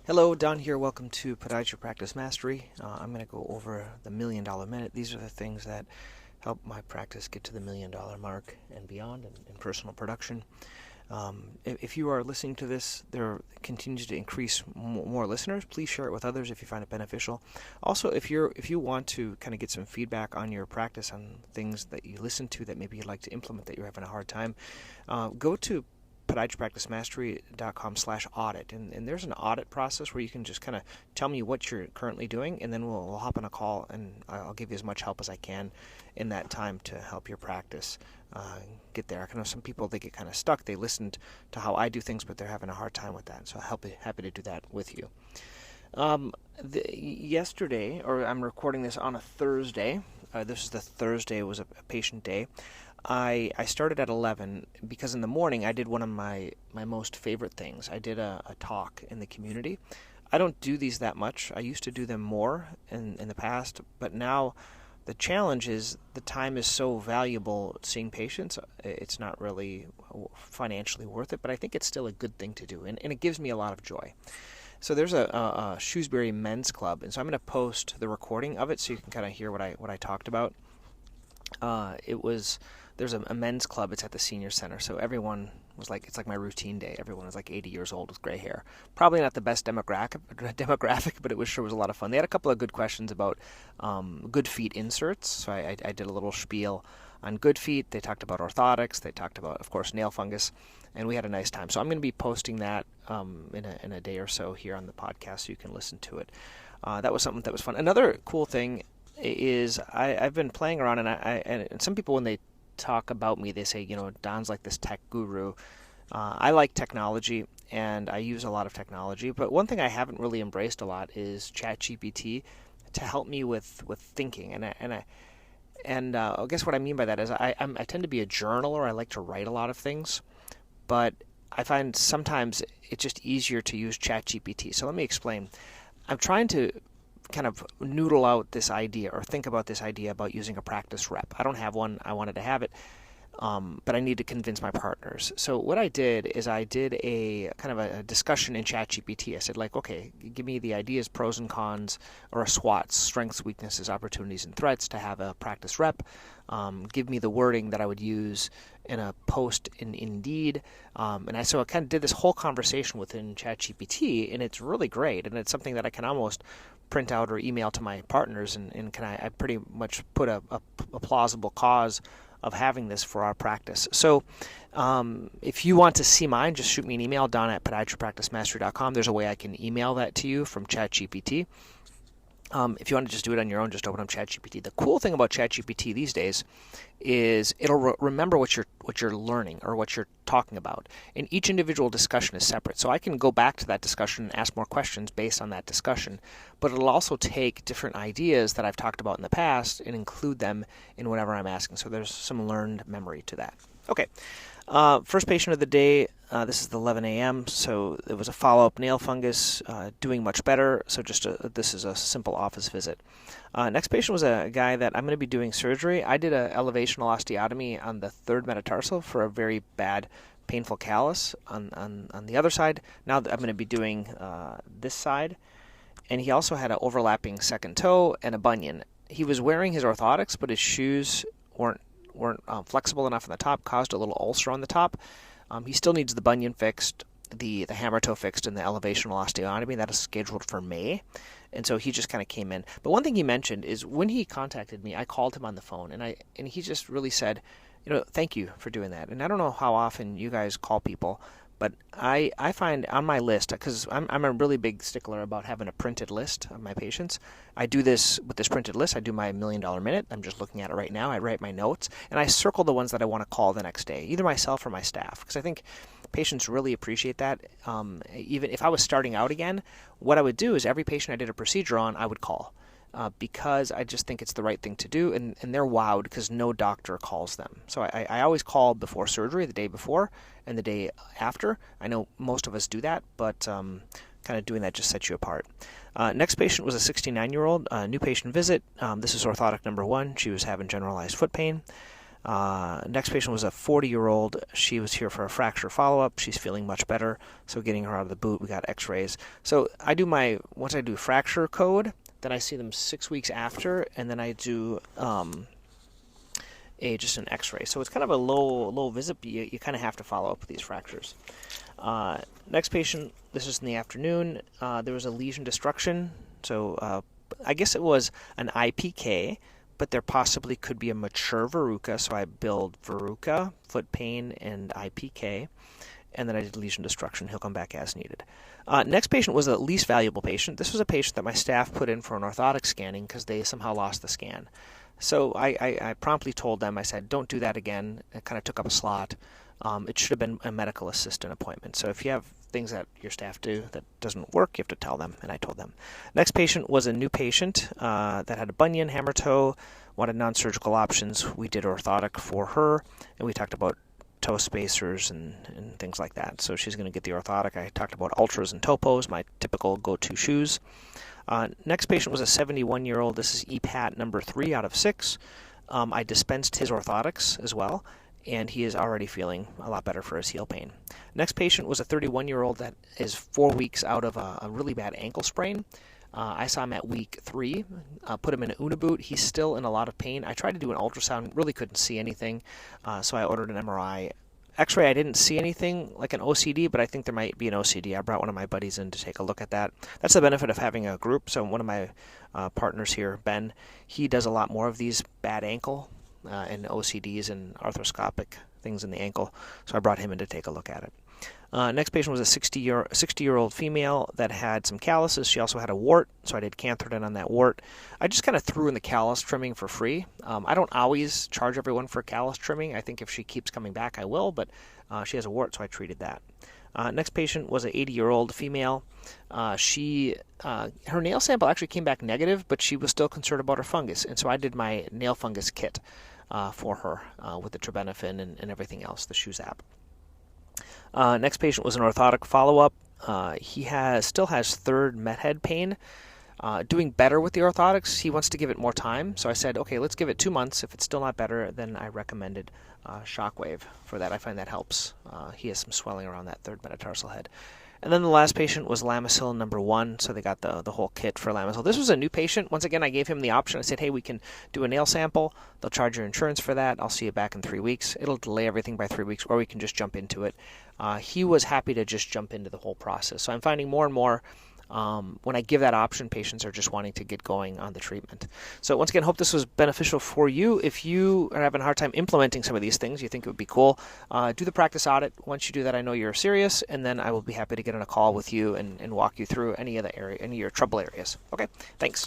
Hello, Don here. Welcome to Podiatry Practice Mastery. I'm going to go over the $1 Million Minute. These are the things that help my practice get to the $1 million mark and beyond in personal production. If you are listening to this, there continues to increase more listeners. Please share it with others if you find it beneficial. Also, if you want to kind of get some feedback on your practice, on things that you listen to that maybe you'd like to implement that you're having a hard time, go to podiatrypracticemastery.com/audit, and there's an audit process where you can just kind of tell me what you're currently doing, and then we'll hop on a call and I'll give you as much help as I can in that time to help your practice get there. I know some people, they get kind of stuck. They listened to how I do things, but they're having a hard time with that, so happy to do that with you. Yesterday, or I'm recording this on a Thursday, this is the Thursday, it was a patient day. I started at 11 because in the morning I did one of my most favorite things. I did a talk in the community. I don't do these that much. I used to do them more in the past, but now the challenge is the time is so valuable seeing patients. It's not really financially worth it, but I think it's still a good thing to do, and it gives me a lot of joy. So there's a Shrewsbury men's club, and so I'm going to post the recording of it so you can kind of hear what I talked about. There's a men's club. It's at the senior center, so everyone was like, it's like my routine day. Everyone was like 80 years old with gray hair. Probably not the best demographic, but it sure was a lot of fun. They had a couple of good questions about good feet inserts, so I did a little spiel on good feet. They talked about orthotics. They talked about, of course, nail fungus, and we had a nice time. So I'm going to be posting that in a day or so here on the podcast so you can listen to it. That was something that was fun. Another cool thing is I've been playing around, and some people, when they talk about me, they say, Don's like this tech guru. I like technology, and I use a lot of technology, but one thing I haven't really embraced a lot is ChatGPT to help me with thinking, and I guess what I mean by that is I tend to be a journaler. I like to write a lot of things, but I find sometimes it's just easier to use ChatGPT. So let me explain. I'm trying to kind of noodle out this idea or think about this idea about using a practice rep. I don't have one. I wanted to have it, but I need to convince my partners. So what I did is I did a kind of a discussion in ChatGPT. I said, okay, give me the ideas, pros and cons, or a SWOT, strengths, weaknesses, opportunities, and threats to have a practice rep. Give me the wording that I would use in a post in Indeed. And I kind of did this whole conversation within ChatGPT, and it's really great. And it's something that I can almost print out or email to my partners, and I pretty much put a plausible cause of having this for our practice. So if you want to see mine, just shoot me an email, don@podiatrypracticemastery.com. There's a way I can email that to you from ChatGPT. If you want to just do it on your own, just open up ChatGPT. The cool thing about ChatGPT these days is it'll remember what you're learning or what you're talking about, and each individual discussion is separate. So I can go back to that discussion and ask more questions based on that discussion, but it'll also take different ideas that I've talked about in the past and include them in whatever I'm asking. So there's some learned memory to that. Okay. First patient of the day, this is the 11 a.m., so it was a follow-up nail fungus, doing much better, so this is a simple office visit. Next patient was a guy that I'm going to be doing surgery. I did an elevational osteotomy on the third metatarsal for a very bad, painful callus on the other side. Now I'm going to be doing this side, and he also had an overlapping second toe and a bunion. He was wearing his orthotics, but his shoes weren't flexible enough on the top, caused a little ulcer on the top. He still needs the bunion fixed, the hammer toe fixed, and the elevational osteotomy. That is scheduled for May, and so he just kind of came in. But one thing he mentioned is when he contacted me, I called him on the phone, and he just really said, thank you for doing that. And I don't know how often you guys call people, but I find on my list, because I'm a really big stickler about having a printed list of my patients. I do this with this printed list. I do my $1 Million Minute. I'm just looking at it right now. I write my notes, and I circle the ones that I want to call the next day, either myself or my staff, because I think patients really appreciate that. Even if I was starting out again, what I would do is every patient I did a procedure on, I would call. Because I just think it's the right thing to do, and they're wowed because no doctor calls them. So I always call before surgery, the day before, and the day after. I know most of us do that, but kind of doing that just sets you apart. Next patient was a 69-year-old, new patient visit. This is orthotic number 1. She was having generalized foot pain. Next patient was a 40-year-old. She was here for a fracture follow-up. She's feeling much better, so getting her out of the boot, we got x-rays. So once I do fracture code, then I see them 6 weeks after, and then I do just an x-ray. So it's kind of a low visit, but you kind of have to follow up with these fractures. Next patient, this is in the afternoon. There was a lesion destruction. So I guess it was an IPK, but there possibly could be a mature verruca, so I billed verruca, foot pain, and IPK, and then I did lesion destruction. He'll come back as needed. Next patient was the least valuable patient. This was a patient that my staff put in for an orthotic scanning because they somehow lost the scan. So I promptly told them, I said, don't do that again. It kind of took up a slot. It should have been a medical assistant appointment. So if you have things that your staff do that doesn't work, you have to tell them, and I told them. Next patient was a new patient that had a bunion, hammer toe, wanted non-surgical options. We did orthotic for her, and we talked about toe spacers and things like that. So she's going to get the orthotic. I talked about ultras and topos, my typical go-to shoes. Next patient was a 71-year-old. This is EPAT number 3 out of 6. I dispensed his orthotics as well, and he is already feeling a lot better for his heel pain. Next patient was a 31-year-old that is 4 weeks out of a really bad ankle sprain. I saw him at week 3, put him in an Uniboot. He's still in a lot of pain. I tried to do an ultrasound, really couldn't see anything, so I ordered an MRI. X-ray, I didn't see anything like an OCD, but I think there might be an OCD. I brought one of my buddies in to take a look at that. That's the benefit of having a group. So one of my partners here, Ben, he does a lot more of these bad ankle and OCDs and arthroscopic things in the ankle. So I brought him in to take a look at it. Next patient was a 60-year-old female that had some calluses. She also had a wart, so I did cantharidin on that wart. I just kind of threw in the callus trimming for free. I don't always charge everyone for callus trimming. I think if she keeps coming back, I will, but she has a wart, so I treated that. Next patient was an 80-year-old female. Her nail sample actually came back negative, but she was still concerned about her fungus, and so I did my nail fungus kit for her with the terbinafine and everything else, the Shoes app. Next patient was an orthotic follow-up. He still has third met head pain. Doing better with the orthotics. He wants to give it more time. So I said, okay, let's give it 2 months. If it's still not better, then I recommended Shockwave for that. I find that helps. He has some swelling around that third metatarsal head. And then the last patient was Lamisil number 1, so they got the whole kit for Lamisil. This was a new patient. Once again, I gave him the option. I said, hey, we can do a nail sample. They'll charge your insurance for that. I'll see you back in 3 weeks. It'll delay everything by 3 weeks, or we can just jump into it. He was happy to just jump into the whole process. So I'm finding more and more when I give that option, patients are just wanting to get going on the treatment. So once again, hope this was beneficial for you. If you are having a hard time implementing some of these things, you think it would be cool, do the practice audit. Once you do that, I know you're serious, and then I will be happy to get on a call with you and walk you through any of your trouble areas. Okay, thanks.